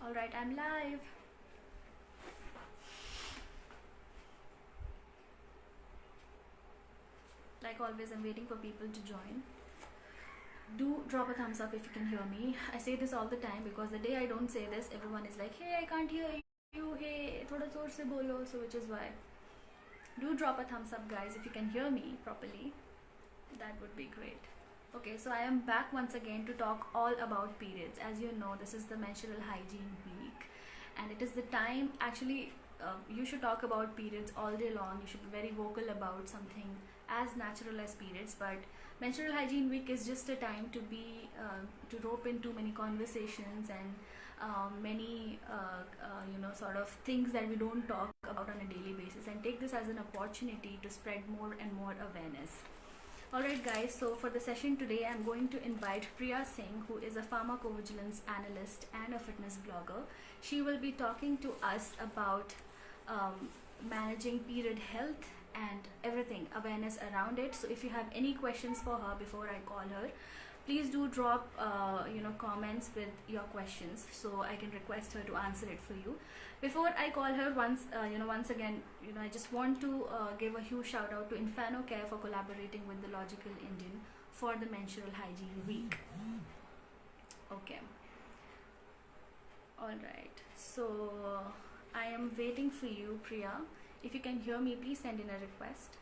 Alright, I'm live. Like always, I'm waiting for people to join. Do drop a thumbs up if you can hear me. I say this all the time because the day I don't say this, everyone is like, hey, I can't hear you. Hey, thoda zor se bolo. So, which is why. Do drop a thumbs up, guys, if you can hear me properly. That would be great. Okay, so I am back once again to talk all about periods. As you know, this is the menstrual hygiene week, and it is the time actually. You should talk about periods all day long. You should be very vocal about something as natural as periods. But menstrual hygiene week is just a time to be to rope in too many conversations and many sort of things that we don't talk about on a daily basis, and take this as an opportunity to spread more and more awareness. Alright guys, so for the session today I'm going to invite Priya Singh, who is a pharmacovigilance analyst and a fitness blogger. She will be talking to us about managing period health and everything, awareness around it. So if you have any questions for her before I call her, please do drop comments with your questions so I can request her to answer it for you. Before I call her, once again, I just want to give a huge shout out to Infano Care for collaborating with the Logical Indian for the Menstrual Hygiene Week. Okay. Alright. So I am waiting for you, Priya. If you can hear me, please send in a request.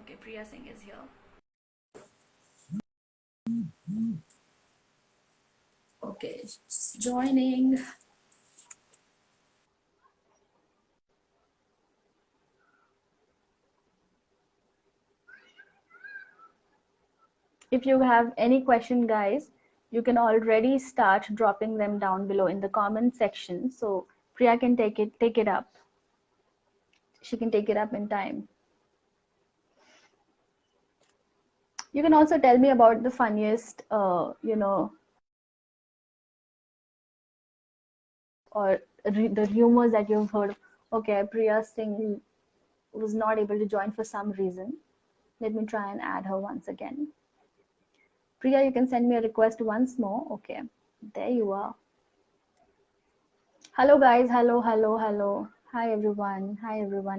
Okay, Priya Singh is here. Okay, just joining. If you have any question, guys, you can already start dropping them down below in the comment section. So Priya can take it up. She can take it up in time. You can also tell me about the funniest, or the rumors that you've heard. Okay, Priya Singh was not able to join for some reason. Let me try and add her once again. Priya, you can send me a request once more. Okay, there you are. Hello guys, hello. Hi everyone.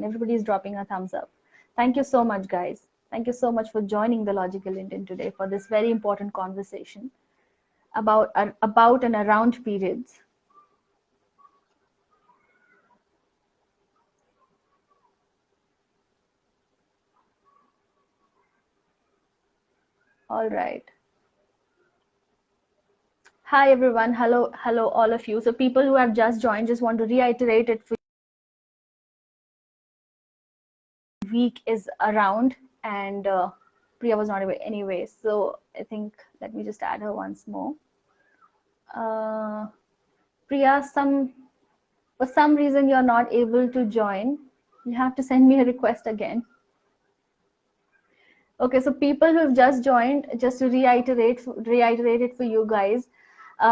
Everybody is dropping a thumbs up. Thank you so much, guys. Thank you so much for joining the Logical Indian today for this very important conversation about and around periods. All right. Hi everyone. Hello all of you. So people who have just joined, just want to reiterate it for week is around, and Priya was not away anyway. So I think let me just add her once more. Priya, for some reason you're not able to join. You have to send me a request again. Okay, so people who've just joined, just to reiterate it for you guys,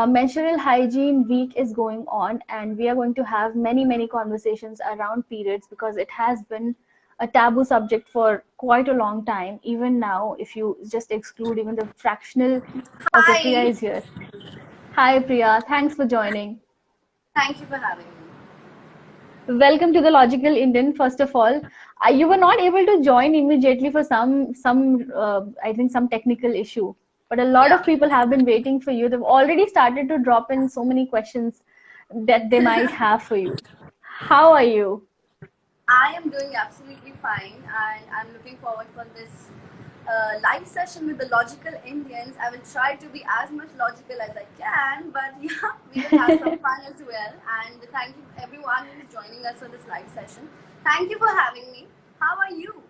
menstrual hygiene week is going on, and we are going to have many conversations around periods because it has been a taboo subject for quite a long time. Even now, if you just exclude even the fractional. Okay, Hi. Priya is here. Hi Priya, thanks for joining. Thank you for having me. Welcome to the Logical Indian. First of all, you were not able to join immediately for some I think some technical issue, but a lot of Yeah, people have been waiting for you. They've already started to drop in so many questions that they might have for you. How are you? I am doing absolutely fine, and I'm looking forward for this live session with the Logical Indians. I will try to be as much logical as I can, but yeah, we will have some fun as well. And thank you everyone who's joining us for this live session. Thank you for having me. How are you?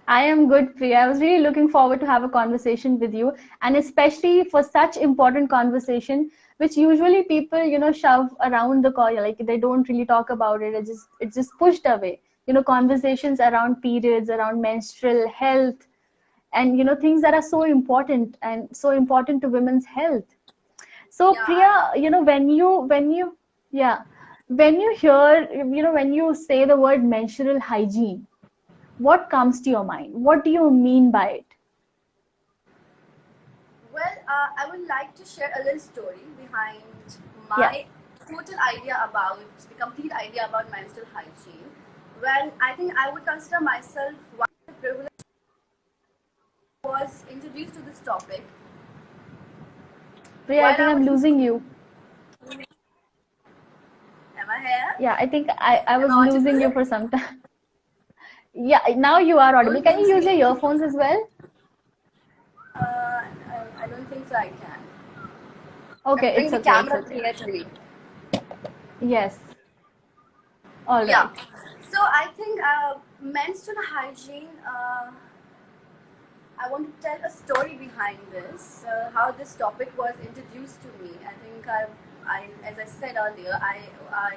I am good, Priya. I was really looking forward to have a conversation with you, and especially for such important conversation, which usually people, shove around the call, like they don't really talk about it. It's just pushed away. Conversations around periods, around menstrual health, and things that are so important and so important to women's health. So, Yeah, I Priya, yeah, when you hear, when you say the word menstrual hygiene, what comes to your mind? What do you mean by it? Well, I would like to share a little story behind Yeah. my total idea about the complete idea about menstrual hygiene. Well, I think I would consider myself one of the privileged who was introduced to this topic Priya, I while think I I'm was in losing school. you. Am I here? Yeah, I think I Am was I losing you audible? for some time. Yeah, now you are audible. Don't Can you lose use your me. earphones as well? I don't think so. I can. Okay, And bring it's the okay. It's camera okay. near to me. Yes. All Yeah. right. So I think menstrual hygiene. I want to tell a story behind this, how this topic was introduced to me. I think as I said earlier, I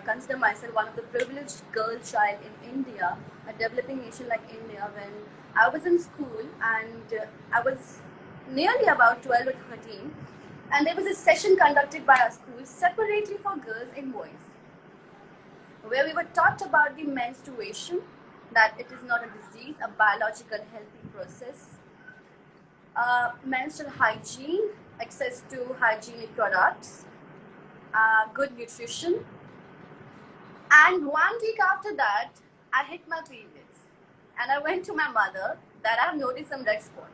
consider myself one of the privileged girl child in India, a developing nation like India. When I was in school and I was nearly about 12 or 13, and there was a session conducted by our school separately for girls and boys, where we were taught about the menstruation, that it is not a disease, a biological healthy process, menstrual hygiene, access to hygienic products, good nutrition. And 1 week after that, I hit my periods. And I went to my mother that I have noticed some red spot.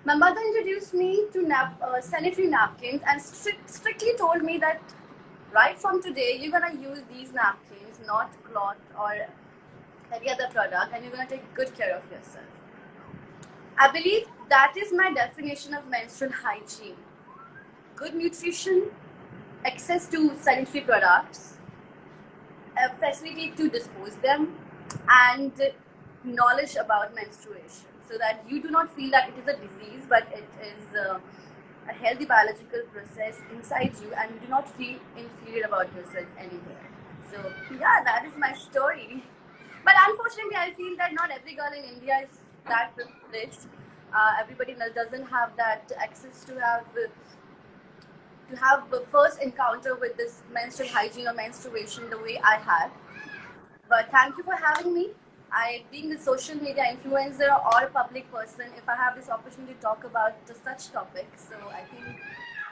My mother introduced me to sanitary napkins and strictly told me that right from today, you're gonna use these napkins, not cloth or any other product, and you're gonna take good care of yourself. I believe that is my definition of menstrual hygiene: good nutrition, access to sanitary products, a facility to dispose them, and knowledge about menstruation, so that you do not feel that it is a disease, but it is a healthy biological process inside you, and you do not feel inferior about yourself anywhere. So yeah, that is my story. But unfortunately, I feel that not every girl in India is that privileged. Everybody doesn't have that access to have the first encounter with this menstrual hygiene or menstruation the way I had. But thank you for having me. I, being a social media influencer or a public person, if I have this opportunity to talk about such topics, so I think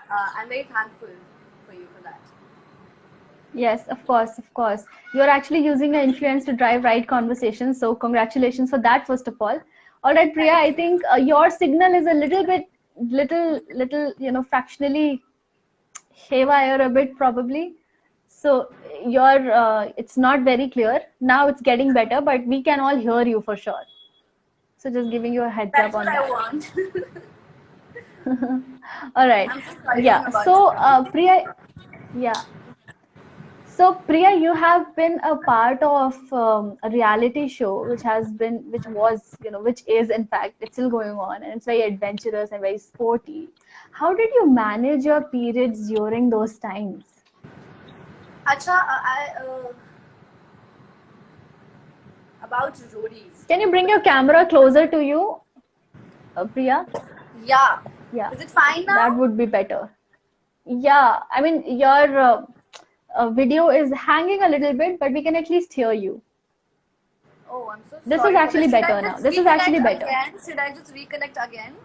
I'm very thankful for you for that. Yes, of course, of course. You're actually using your influence to drive right conversations. So congratulations for that, first of all. All right, Priya, Thank I you. think your signal is a little bit, little, fractionally haywire a bit probably. So it's not very clear. Now it's getting better, but we can all hear you for sure. So just giving you a heads That up is what on I that. want. All right. I'm so sorry. I Yeah. am about So, to. Priya, yeah. So, Priya, you have been a part of a reality show, which is, in fact, it's still going on, and it's very adventurous and very sporty. How did you manage your periods during those times? Acha, about roadies. Can you bring Was your it? camera closer to you, Priya? Yeah. Yeah, Is it fine that now? would be better. Yeah, I mean, your video is hanging a little bit, but we can at least hear you. Oh, I'm so This is sorry for that. actually Should I better now. just This is actually reconnect better. again? Should I just reconnect again?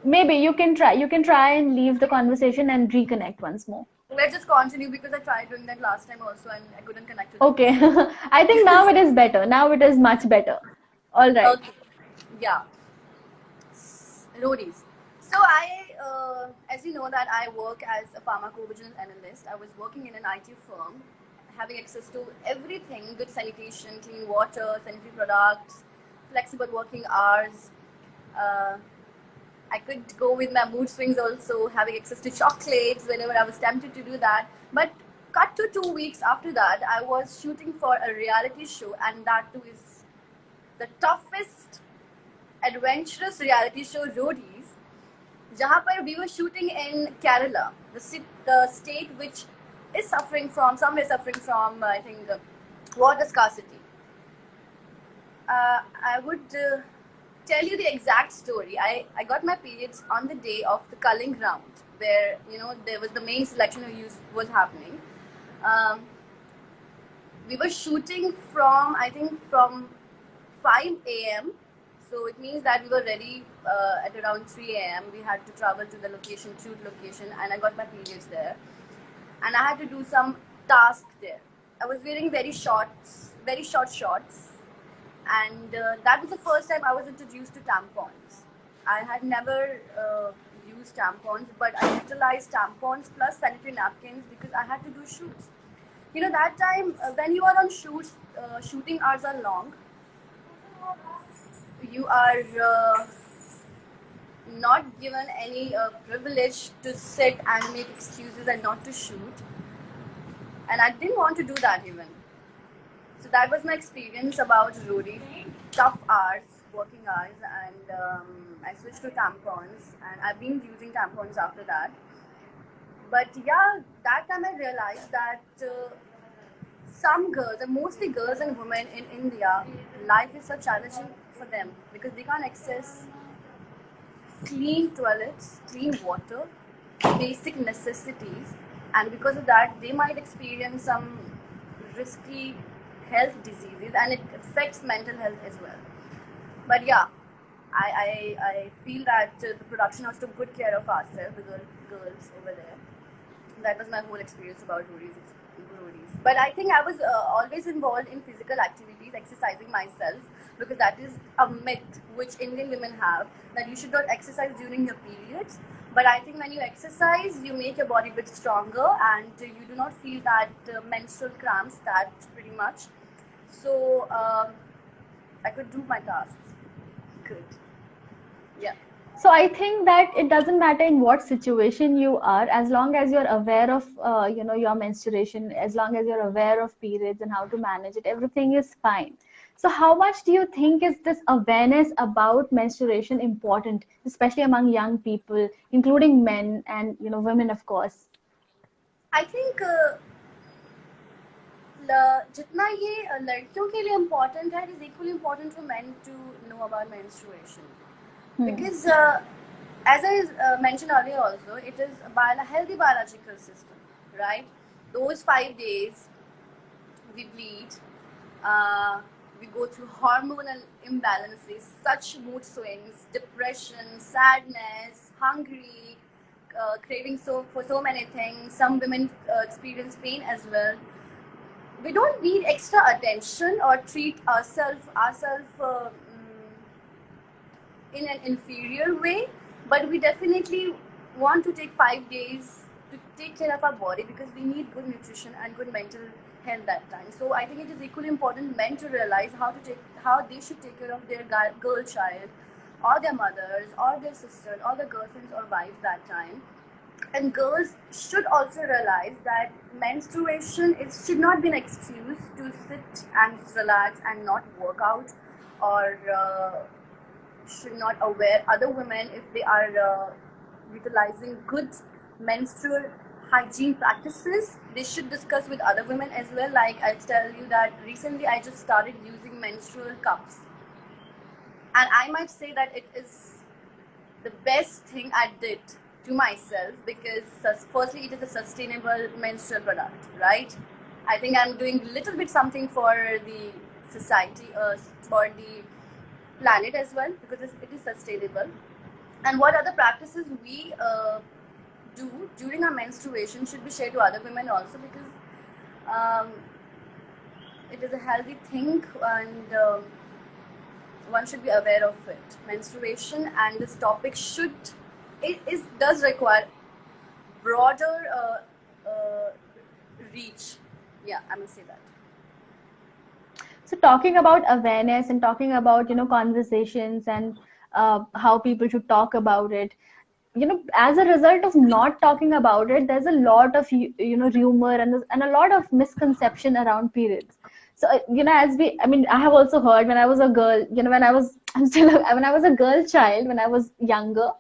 Maybe you can try. You can try and leave the conversation and reconnect once more. Let's just continue because I tried doing that last time also and I couldn't connect to the Okay. PC. I think now it is better. Now it is much better. All right. Okay. Yeah. Roadies. So as you know that I work as a pharmacovigilance analyst. I was working in an IT firm, having access to everything: good sanitation, clean water, sanitary products, flexible working hours. Uh, I could go with my mood swings also, having access to chocolates whenever I was tempted to do that. But cut to 2 weeks after that, I was shooting for a reality show, and that too is the toughest adventurous reality show, Roadies, जहाँ पर we were shooting in Kerala, the state which is suffering from I think water scarcity. I would tell you the exact story. I got my periods on the day of the culling round, where there was the main selection was happening. We were shooting from I think from 5 a.m. So it means that we were ready at around 3 a.m. We had to travel to the location, shoot location, and I got my periods there. And I had to do some task there. I was wearing very short shorts, and that was the first time I was introduced to tampons. I had never used tampons, but I utilized tampons plus sanitary napkins because I had to do shoots. You know, that time when you are on shoots, shooting hours are long. You are not given any privilege to sit and make excuses and not to shoot. And I didn't want to do that even. So that was my experience about roadies, tough hours, working hours, and I switched to tampons, and I've been using tampons after that. But yeah, that time I realized that some girls, and mostly girls and women in India, life is so challenging for them because they can't access clean toilets, clean water, basic necessities, and because of that, they might experience some risky health diseases, and it affects mental health as well. But yeah, I feel that the production house took good care of ourselves, the girls over there. That was my whole experience about roadies. But I think I was always involved in physical activities, exercising myself, because that is a myth which Indian women have, that you should not exercise during your periods. But I think when you exercise, you make your body a bit stronger, and you do not feel that menstrual cramps that pretty much. So I could do my tasks. Good. Yeah. So I think that it doesn't matter in what situation you are, as long as you're aware of, your menstruation, as long as you're aware of periods and how to manage it, everything is fine. So how much do you think is this awareness about menstruation important, especially among young people, including men and women, of course? I think जितना ये लड़कियों के लिए important है, it is equally important for men to know about menstruation. Because as I mentioned earlier also, it is a healthy biological system, right? Those 5 days we bleed, we go through hormonal imbalances, such mood swings, depression, sadness, hungry, craving for so many things. Some women experience pain as well. We don't need extra attention or treat ourselves in an inferior way, but we definitely want to take 5 days to take care of our body because we need good nutrition and good mental health that time. So I think it is equally important men to realize how they should take care of their girl child, or their mothers, or their sisters, or their girlfriends or wives that time. And girls should also realize that menstruation should not be an excuse to sit and relax and not work out, or should not aware other women if they are utilizing good menstrual hygiene practices. They should discuss with other women as well. Like I tell you that recently I just started using menstrual cups, and I might say that it is the best thing I did to myself, because firstly it is a sustainable menstrual product, right? I think I'm doing a little bit something for the society, for the planet as well, because it is sustainable. And what other practices we do during our menstruation should be shared to other women also, because it is a healthy thing, and one should be aware of it. Menstruation and this topic does require broader reach. Yeah, I must say that. So talking about awareness and talking about conversations and how people should talk about it, as a result of not talking about it, there's a lot of rumor and a lot of misconception around periods. So I have also heard when I was a girl, when I was when I was a girl child, when I was younger,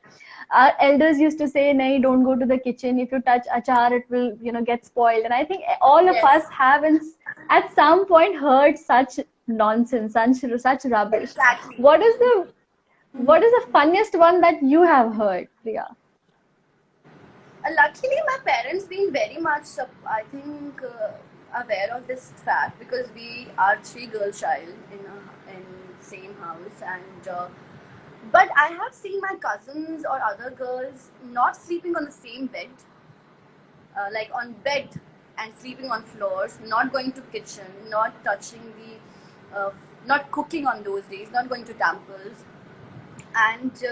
our elders used to say, "Nay, don't go to the kitchen. If you touch achar, it will get spoiled." And I think all of us have at some point heard such nonsense, such rubbish. Exactly. What is the funniest one that you have heard, Priya? Luckily, my parents being very much, I think, aware of this fact, because we are 3 girl child in same house, and but I have seen my cousins or other girls not sleeping on the same bed, like on bed and sleeping on floors, not going to kitchen, not touching not cooking on those days, not going to temples, and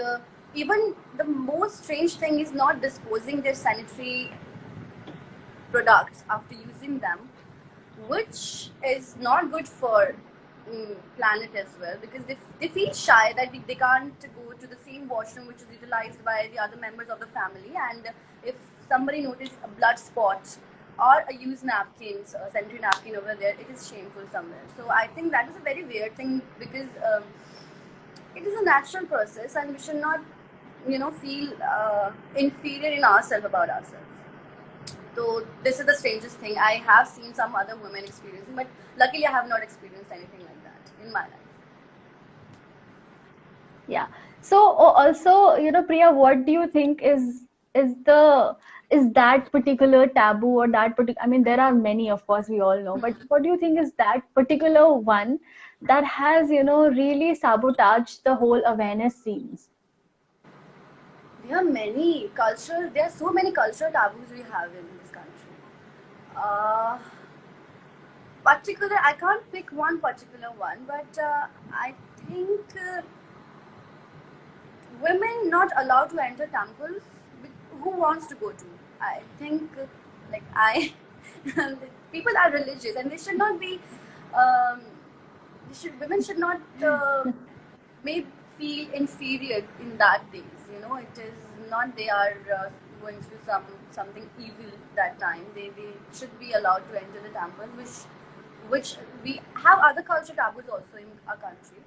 even the most strange thing is not disposing their sanitary products after using them, which is not good for planet as well, because they feel shy that they can't go to the same washroom which is utilized by the other members of the family, and if somebody notices a blood spot or a used napkins, a sanitary napkin over there, it is shameful somewhere. So I think that is a very weird thing, because it is a natural process, and we should not, feel inferior in ourselves about ourselves. So this is the strangest thing I have seen some other women experiencing, but luckily I have not experienced anything like that in my life. Yeah. So also, Priya, what do you think is the is that particular taboo or that particular? I mean, there are many, of course, we all know, but what do you think is that particular one that has, really sabotaged the whole awareness scenes? There are so many cultural taboos we have in this country. Uh, I can't pick one particular one, but I think women not allowed to enter temples. Who wants to go to? I think, like I, people are religious and they should not be. Um, women should not may feel inferior in that days. It is not they are going through something evil that time. They should be allowed to enter the temple, which we have other culture taboos also in our country.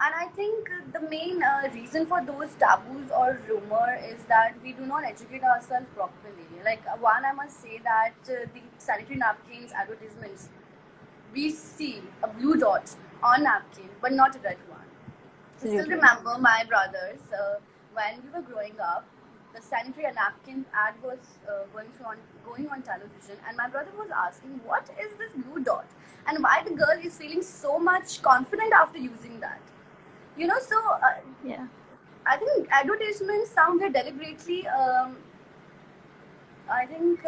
And I think the main reason for those taboos or rumor is that we do not educate ourselves properly. Like one, I must say that the sanitary napkins advertisements, we see a blue dot on napkin, but not a red one. I still Absolutely. remember my brothers when we were growing up. The sanitary napkin ad was going on television, and my brother was asking, "What is this blue dot? And why the girl is feeling so much confident after using that?" So Yeah. I think advertisements somewhere deliberately, I think,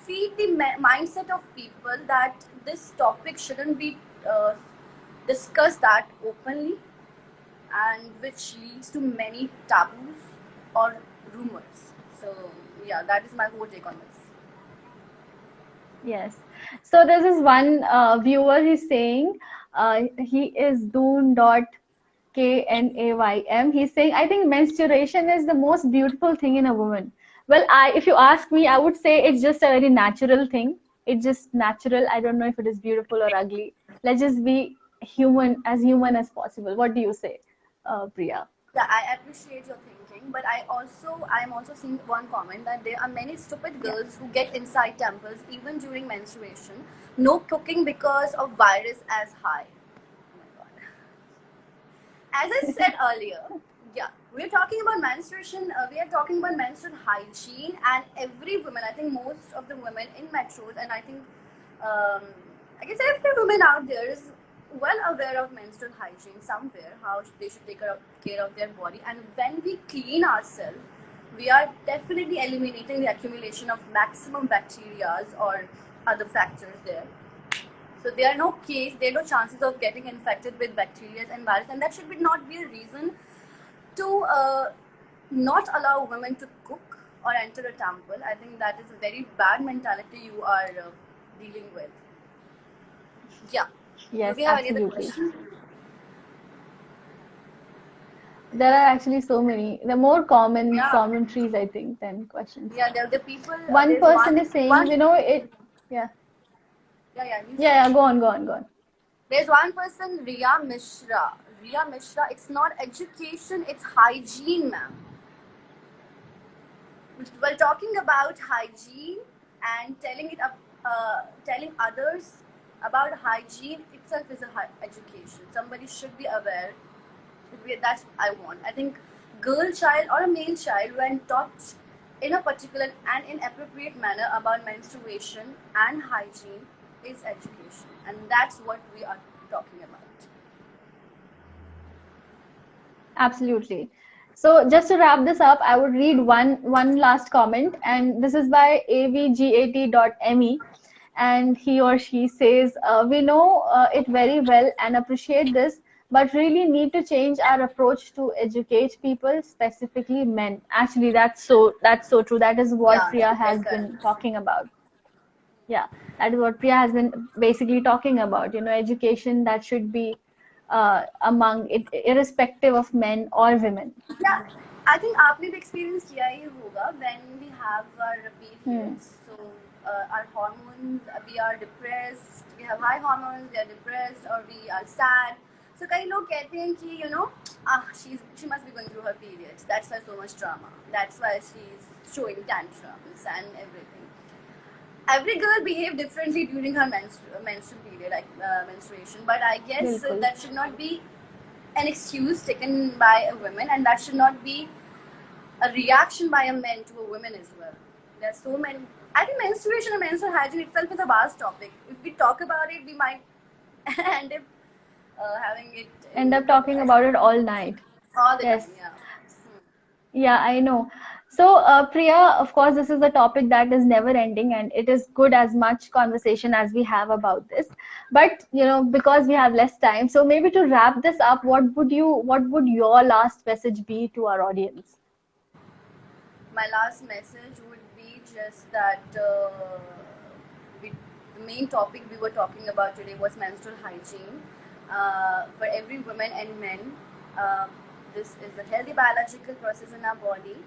feed the mindset of people that this topic shouldn't be discussed that openly, and which leads to many taboos or rumors. So yeah, that is my whole take on this. Yes. So there's this one viewer, he's saying he is Doon.Knaym. He's saying, I think menstruation is the most beautiful thing in a woman. Well, if you ask me, I would say it's just a very natural thing. It's just natural. I don't know if it is beautiful or ugly. Let's just be human as possible. What do you say, Priya? Yeah, I appreciate your thinking, but I am also seeing one comment that there are many stupid Yeah. girls who get inside temples even during menstruation. No cooking because of virus as high. Oh my god. As I said earlier, yeah, we're talking about menstruation. We are talking about menstrual hygiene, and every woman, I think most of the women in metros, and um, I guess every woman out there is well aware of menstrual hygiene somewhere, how they should take care of their body. And when we clean ourselves, we are definitely eliminating the accumulation of maximum bacteria or other factors there. So there are no chances of getting infected with bacteria and virus, and that should be not be a reason to not allow women to cook or enter a temple. I think that is a very bad mentality you are dealing with. Yeah. Do Yes, we have any other absolutely. question? There are actually so many. The more common Yeah. commentaries, I think, than questions. Yeah. There are the people. One There's person is saying, one. it. Yeah, Yeah. Yeah. You yeah, say. yeah. Go on, go on, go on. There's one person, Riya Mishra. Riya Mishra. It's not education. It's hygiene, ma'am. We're talking about hygiene and telling others about hygiene itself is a education. Somebody should be aware. That's I want. I think girl child or a male child when taught in a particular and inappropriate manner about menstruation and hygiene is education, and that's what we are talking about. Absolutely. So just to wrap this up, I would read one last comment, and this is by avgat.me, and he or she says, "We know it very well and appreciate this, but really need to change our approach to educate people, specifically men." Actually, that's so true. That is what Yeah, Priya very has been correct. talking about. Yeah, that is what Priya has been basically talking about. Education that should be among it, irrespective of men or women. Yeah, I think आपने भी experience किया ही होगा when we have our Hmm. periods. So our hormones, we are depressed, we have high hormones, we are depressed, or we are sad. So कई लोग कहते हैं कि she must be going through her periods. That's why so much drama. That's why she's showing tantrums and everything. Every girl behave differently during her menstrual period, like menstruation. But I guess बिल्कुल. that should not be an excuse taken by a woman, and that should not be a reaction by a man to a woman as well. There's so many. I think menstruation and menstrual hygiene itself is a vast topic. If we talk about it, we might end up having it End in up talking about it all night. all the time. Yes. Yeah. Yeah, I know. So, Priya, of course, this is a topic that is never ending, and it is good as much conversation as we have about this. But, because we have less time, so maybe to wrap this up, what would your last message be to our audience? My last message would be just that we, the main topic we were talking about today was menstrual hygiene. For every woman and men, this is a healthy biological process in our body.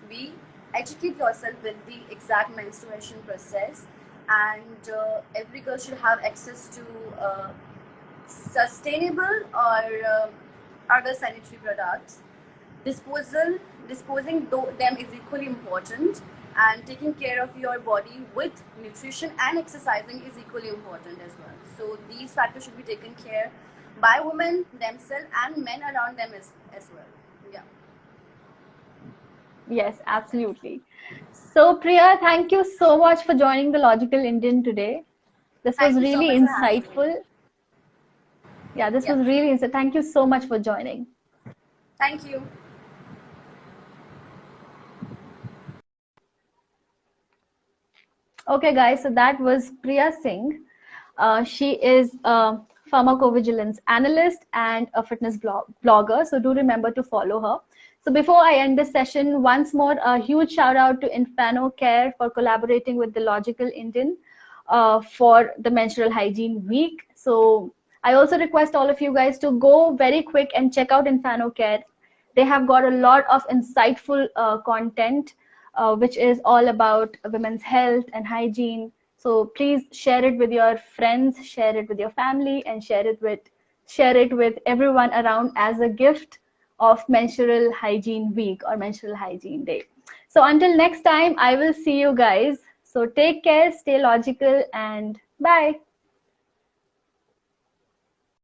We educate yourself with the exact menstruation process, and every girl should have access to sustainable or other sanitary products. Disposing them is equally important, and taking care of your body with nutrition and exercising is equally important as well. So these factors should be taken care by women themselves and men around them as well. Yeah. Yes, absolutely. So, Priya, thank you so much for joining the Logical Indian today. This was Thank you so really much for having me. insightful. Yeah, this Yeah. was really insightful. Thank you so much for joining. Thank you. Okay, guys, so that was Priya Singh. She is a pharmacovigilance analyst and a fitness blogger. So do remember to follow her. So before I end this session, once more, a huge shout out to Infano Care for collaborating with the Logical Indian for the Menstrual Hygiene Week. So I also request all of you guys to go very quick and check out Infano Care. They have got a lot of insightful content, which is all about women's health and hygiene. So please share it with your friends, share it with your family, and share it with everyone around as a gift of Menstrual Hygiene Week or Menstrual Hygiene Day. So until next time, I will see you guys. So take care, stay logical, and bye.